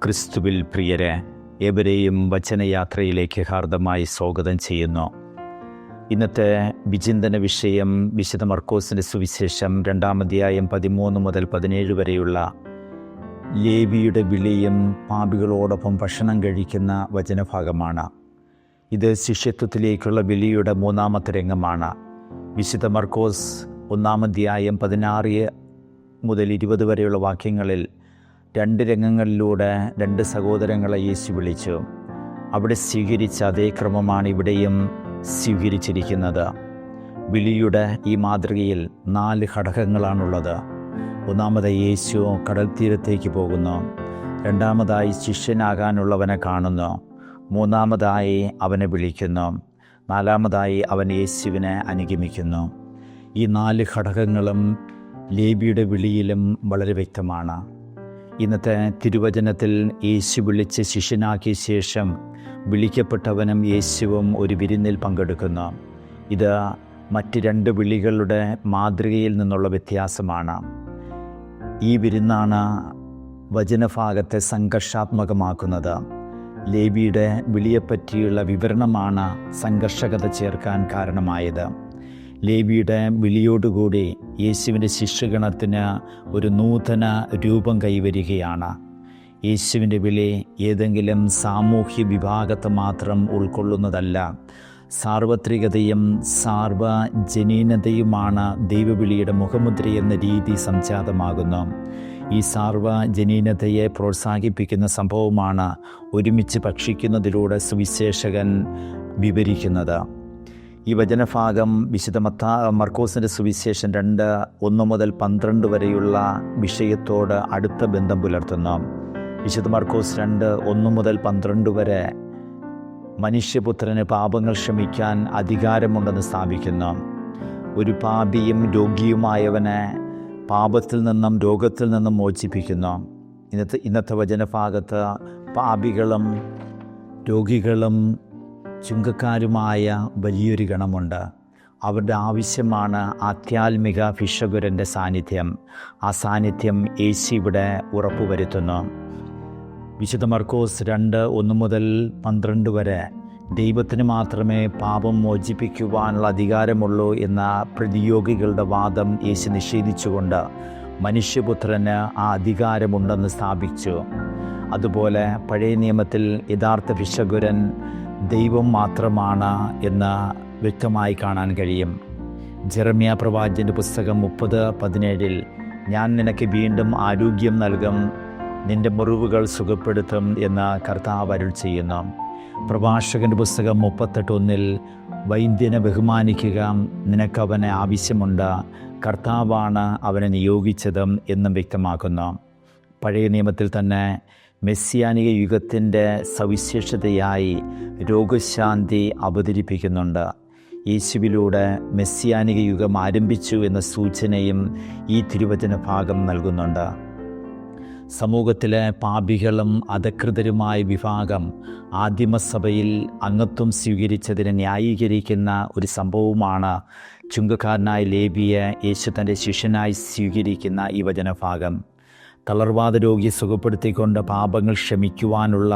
ക്രിസ്തുവിൽ പ്രിയരെ, ഏവരെയും വചനയാത്രയിലേക്ക് ഹാർദമായി സ്വാഗതം ചെയ്യുന്നു. ഇന്നത്തെ വിചിന്തന വിഷയം വിശുദ്ധ മർക്കോസിൻ്റെ സുവിശേഷം 2-ാം അധ്യായം 13 മുതൽ 17 വരെയുള്ള ലേവിയുടെ വിളിയും പാപികളോടൊപ്പം ഭക്ഷണം കഴിക്കുന്ന വചനഭാഗമാണ്. ഇത് ശിഷ്യത്വത്തിലേക്കുള്ള വിളിയുടെ 3-ാമത്തെ രംഗമാണ്. വിശുദ്ധ മർക്കോസ് 1-ാം അധ്യായം 16 മുതൽ 20 വരെയുള്ള വാക്യങ്ങളിൽ 2 രംഗങ്ങളിലൂടെ 2 സഹോദരങ്ങളെ യേശു വിളിച്ചു. അവിടെ സ്വീകരിച്ച അതേ ക്രമമാണ് ഇവിടെയും സ്വീകരിച്ചിരിക്കുന്നത്. വിളിയുടെ ഈ മാതൃകയിൽ 4 ഘടകങ്ങളാണുള്ളത്. ഒന്നാമതായി യേശു കടൽ തീരത്തേക്ക് പോകുന്നു. രണ്ടാമതായി ശിഷ്യനാകാനുള്ളവനെ കാണുന്നു. മൂന്നാമതായി അവനെ വിളിക്കുന്നു. നാലാമതായി അവൻ യേശുവിനെ അനുഗമിക്കുന്നു. ഈ 4 ഘടകങ്ങളും ലേവിയുടെ വിളിയിലും വളരെ വ്യക്തമാണ്. ഇന്നത്തെ തിരുവചനത്തിൽ യേശു വിളിച്ച് ശിഷ്യനാക്കിയ ശേഷം വിളിക്കപ്പെട്ടവനും യേശുവും ഒരു വിരുന്നിൽ പങ്കെടുക്കുന്നു. ഇത് മറ്റ് 2 വിളികളുടെ മാതൃകയിൽ നിന്നുള്ള വ്യത്യാസമാണ്. ഈ വിരുന്നാണ് വചനഭാഗത്തെ സംഘർഷാത്മകമാക്കുന്നത്. ലേവിയുടെ വിളിയെപ്പറ്റിയുള്ള വിവരണമാണ് സംഘർഷകത ചേർക്കാൻ കാരണമായത്. ലേവിയുടെ വിളിയോടുകൂടി യേശുവിൻ്റെ ശിഷ്യഗണത്തിന് ഒരു നൂതന രൂപം കൈവരികയാണ്. യേശുവിൻ്റെ വിളി ഏതെങ്കിലും സാമൂഹ്യ വിഭാഗത്തെ മാത്രം ഉൾക്കൊള്ളുന്നതല്ല. സാർവത്രികതയും സാർവജനീനതയുമാണ് ദൈവവിളിയുടെ മുഖമുദ്രയെന്ന രീതി സംജാതമാകുന്നു. ഈ സാർവജനീനതയെ പ്രോത്സാഹിപ്പിക്കുന്ന സംഭവമാണ് ഒരുമിച്ച് ഭക്ഷിക്കുന്നതിലൂടെ സുവിശേഷകൻ വിവരിക്കുന്നത്. ഈ വചനഭാഗം വിശുദ്ധ മർക്കോസിൻ്റെ സുവിശേഷം 2:1 മുതൽ 12 വരെയുള്ള വിഷയത്തോട് അടുത്ത ബന്ധം പുലർത്തുന്നു. വിശുദ്ധ മർക്കോസ് 2:1 മുതൽ 12 വരെ മനുഷ്യപുത്രന് പാപങ്ങൾ ക്ഷമിക്കാൻ അധികാരമുണ്ടെന്ന് സ്ഥാപിക്കുന്നു. ഒരു പാപിയും രോഗിയുമായവനെ പാപത്തിൽ നിന്നും രോഗത്തിൽ നിന്നും മോചിപ്പിക്കുന്നു. ഇന്നത്തെ വചനഭാഗത്ത് പാപികളും രോഗികളും ചുങ്കക്കാരുമായ വലിയൊരു ഗണമുണ്ട്. അവരുടെ ആവശ്യമാണ് ആധ്യാത്മിക ഭിഷഗ്വരൻ്റെ സാന്നിധ്യം. ആ സാന്നിധ്യം യേശു ഇവിടെ ഉറപ്പുവരുത്തുന്നു. വിശുദ്ധ മർക്കോസ് 2:1 മുതൽ 12 വരെ ദൈവത്തിന് മാത്രമേ പാപം മോചിപ്പിക്കുവാനുള്ള അധികാരമുള്ളൂ എന്ന പ്രതിയോഗികളുടെ വാദം യേശു നിഷേധിച്ചുകൊണ്ട് മനുഷ്യപുത്രന് ആ അധികാരമുണ്ടെന്ന് സ്ഥാപിച്ചു. അതുപോലെ പഴയ നിയമത്തിൽ യഥാർത്ഥ ഭിഷഗ്വരൻ ദൈവം മാത്രമാണ് എന്ന് വ്യക്തമായി കാണാൻ കഴിയും. ജെറമ്യാ പ്രവാചകന്റെ പുസ്തകം 30:17 ഞാൻ നിനക്ക് വീണ്ടും ആരോഗ്യം നൽകും, നിന്റെ മുറിവുകൾ സുഖപ്പെടുത്തും എന്ന് കർത്താവ് അരുൾ ചെയ്യുന്നു. പ്രഭാഷകന്റെ പുസ്തകം 38:1 വൈദ്യനെ ബഹുമാനിക്കുക, നിനക്കവനെ ആവശ്യമുണ്ട്, കർത്താവാണ് അവനെ നിയോഗിച്ചതും എന്നും വ്യക്തമാക്കുന്നു. പഴയ നിയമത്തിൽ തന്നെ മെസ്സിയാനിക യുഗത്തിൻ്റെ സവിശേഷതയായി രോഗശാന്തി അവതരിപ്പിക്കുന്നുണ്ട്. യേശുവിലൂടെ മെസ്സിയാനിക യുഗം ആരംഭിച്ചു എന്ന സൂചനയും ഈ തിരുവചന ഭാഗം നൽകുന്നുണ്ട്. സമൂഹത്തിലെ പാപികളും അധകൃതരുമായ വിഭാഗം ആദിമസഭയിൽ അംഗത്വം സ്വീകരിച്ചതിനെ ന്യായീകരിക്കുന്ന ഒരു സംഭവമാണ് ചുങ്കക്കാരനായ ലേവിയെ യേശു തൻ്റെ ശിഷ്യനായി സ്വീകരിക്കുന്ന ഈ വചനഭാഗം. തളർവാദ രോഗിയെ സുഖപ്പെടുത്തിക്കൊണ്ട് പാപങ്ങൾ ക്ഷമിക്കുവാനുള്ള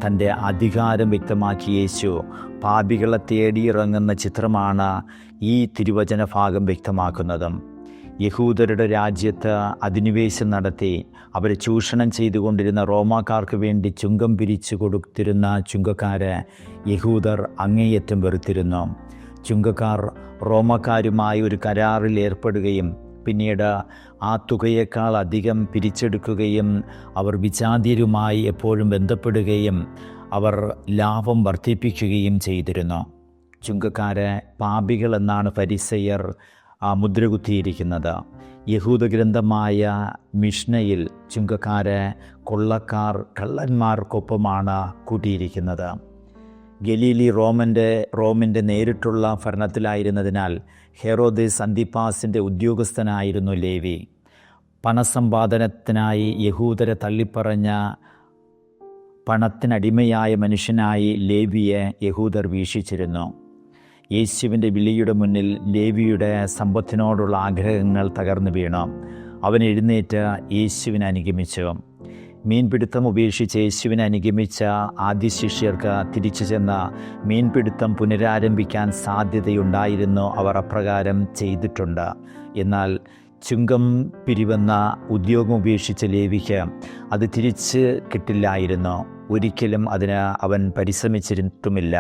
തൻ്റെ അധികാരം വ്യക്തമാക്കി യേശു പാപികളെ തേടിയിറങ്ങുന്ന ചിത്രമാണ് ഈ തിരുവചന ഭാഗം വ്യക്തമാക്കുന്നത്. യഹൂദരുടെ രാജ്യത്ത് അധിനിവേശം നടത്തി അവരെ ചൂഷണം ചെയ്തുകൊണ്ടിരുന്ന റോമാക്കാർക്ക് വേണ്ടി ചുങ്കം പിരിച്ചു കൊടുത്തിരുന്ന ചുങ്കക്കാരെ യഹൂദർ അങ്ങേയറ്റം വെറുത്തിരുന്നു. ചുങ്കക്കാർ റോമാക്കാരുമായി ഒരു കരാറിൽ ഏർപ്പെടുകയും പിന്നീട് ആ തുകയേക്കാൾ അധികം പിരിച്ചെടുക്കുകയും അവർ വിജാതിയരുമായി എപ്പോഴും ബന്ധപ്പെടുകയും അവർ ലാഭം വർദ്ധിപ്പിക്കുകയും ചെയ്തിരുന്നു. ചുങ്കക്കാരെ പാപികൾ എന്നാണ് ഫരിസയർ മുദ്രകുത്തിയിരിക്കുന്നത്. യഹൂദ ഗ്രന്ഥമായ മിഷ്നയിൽ ചുങ്കക്കാരെ കൊള്ളക്കാർ, കള്ളന്മാർക്കൊപ്പമാണ് കൂട്ടിയിരിക്കുന്നത്. ഗലീലി റോമിൻ്റെ നേരിട്ടുള്ള ഭരണത്തിലായിരുന്നതിനാൽ ഹെറോദേസ് അന്തിപ്പാസിൻ്റെ ഉദ്യോഗസ്ഥനായിരുന്നു ലേവി. പണസമ്പാദനത്തിനായി യഹൂദരെ തള്ളിപ്പറഞ്ഞ പണത്തിനടിമയായ മനുഷ്യനായി ലേവിയെ യഹൂദർ വീക്ഷിച്ചിരുന്നു. യേശുവിൻ്റെ വിളിയുടെ മുന്നിൽ ലേവിയുടെ സമ്പത്തിനോടുള്ള ആഗ്രഹങ്ങൾ തകർന്നു വീണു. അവൻ എഴുന്നേറ്റ് യേശുവിനെ അനുഗമിച്ചു. മീൻപിടുത്തം ഉപേക്ഷിച്ച് യേശുവിനെ അനുഗമിച്ച ആദ്യ ശിഷ്യർക്ക് തിരിച്ചു ചെന്ന മീൻപിടുത്തം പുനരാരംഭിക്കാൻ സാധ്യതയുണ്ടായിരുന്നു. അവർ അപ്രകാരം ചെയ്തിട്ടുണ്ട്. എന്നാൽ ചുങ്കം പിരിവെന്ന ഉദ്യോഗം ഉപേക്ഷിച്ച ലേവിക്ക് അത് തിരിച്ച് കിട്ടില്ലായിരുന്നു. ഒരിക്കലും അതിന് അവൻ പരിശ്രമിച്ചിട്ടുമില്ല.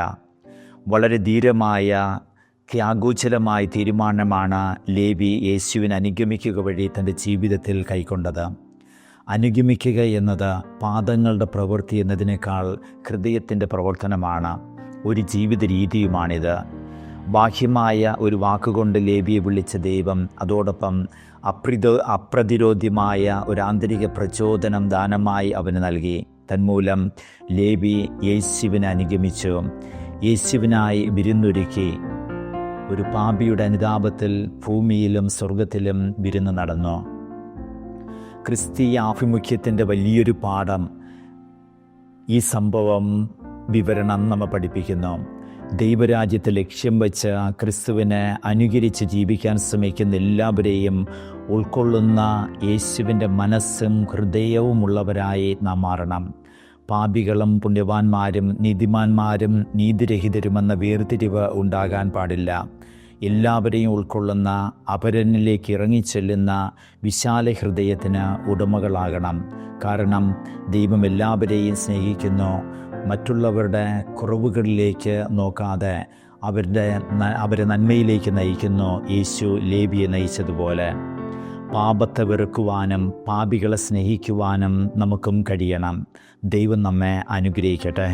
വളരെ ധീരമായ ത്യാഗോജ്ജലമായ തീരുമാനമാണ് ലേവി യേശുവിനെ അനുഗമിക്കുക വഴി തൻ്റെ ജീവിതത്തിൽ കൈക്കൊണ്ടത്. അനുഗമിക്കുക എന്നത് പാദങ്ങളുടെ പ്രവൃത്തി എന്നതിനേക്കാൾ ഹൃദയത്തിൻ്റെ പ്രവർത്തനമാണ്. ഒരു ജീവിത രീതിയുമാണിത്. ബാഹ്യമായ ഒരു വാക്കുകൊണ്ട് ലേവിയെ വിളിച്ച ദൈവം അതോടൊപ്പം അപ്രതിരോധ്യമായ ഒരു ആന്തരിക പ്രചോദനം ദാനമായി അവന് നൽകി. തന്മൂലം ലേവി യേശുവിനെ അനുഗമിച്ചു. യേശുവിനായി വിരുന്നൊരുക്കി. ഒരു പാപിയുടെ അനുതാപത്തിൽ ഭൂമിയിലും സ്വർഗത്തിലും വിരുന്ന് നടന്നു. ക്രിസ്തീയ ആഭിമുഖ്യത്തിൻ്റെ വലിയൊരു പാഠം ഈ സംഭവം വിവരണം നമ്മെ പഠിപ്പിക്കുന്നു. ദൈവരാജ്യത്തെ ലക്ഷ്യം വെച്ച് ക്രിസ്തുവിനെ അനുകരിച്ച് ജീവിക്കാൻ ശ്രമിക്കുന്ന എല്ലാവരെയും ഉൾക്കൊള്ളുന്ന യേശുവിൻ്റെ മനസ്സും ഹൃദയവുമുള്ളവരായി നാം മാറണം. പാപികളും പുണ്യവാന്മാരും നീതിമാന്മാരും നീതിരഹിതരുമെന്ന വേർതിരിവ് ഉണ്ടാകാൻ പാടില്ല. എല്ലാവരെയും ഉൾക്കൊള്ളുന്ന അപരനിലേക്ക് ഇറങ്ങിച്ചെല്ലുന്ന വിശാല ഹൃദയത്തിന് ഉടമകളാകണം. കാരണം ദൈവം എല്ലാവരെയും സ്നേഹിക്കുന്നു. മറ്റുള്ളവരുടെ കുറവുകളിലേക്ക് നോക്കാതെ അവരെ നന്മയിലേക്ക് നയിക്കുന്നു. യേശു ലേവിയെ നയിച്ചതുപോലെ പാപത്തെ വെറുക്കുവാനും പാപികളെ സ്നേഹിക്കുവാനും നമുക്കും കഴിയണം. ദൈവം നമ്മെ അനുഗ്രഹിക്കട്ടെ.